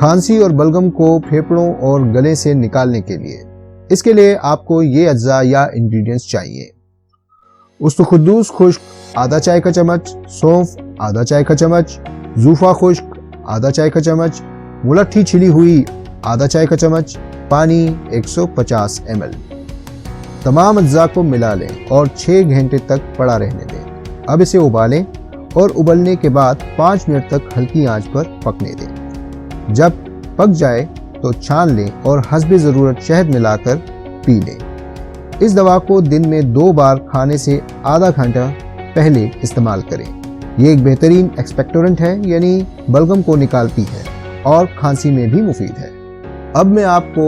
खांसी और बलगम को फेफड़ों और गले से निकालने के लिए। इसके लिए आपको ये अज्जा या इंग्रेडिएंट्स चाहिए। उस्तुखुद्दूस खुश्क आधा चाय का चम्मच, सौंफ आधा चाय का चम्मच, जूफा खुश्क आधा चाय का चम्मच, मुलट्ठी छिली हुई आधा चाय का चम्मच, पानी 150 ml। तमाम अज्जा को मिला लें और 6 घंटे तक पड़ा रहने दें। अब इसे उबालें और उबलने के बाद 5 मिनट तक हल्की आंच पर पकने दें। जब पक जाए तो छान लें और हस्बे ज़रूरत शहद मिलाकर पी लें। इस दवा को दिन में 2 बार खाने से आधा घंटा पहले इस्तेमाल करें। ये एक बेहतरीन एक्सपेक्टोरेंट है, यानी बलगम को निकालती है और खांसी में भी मुफीद है। अब मैं आपको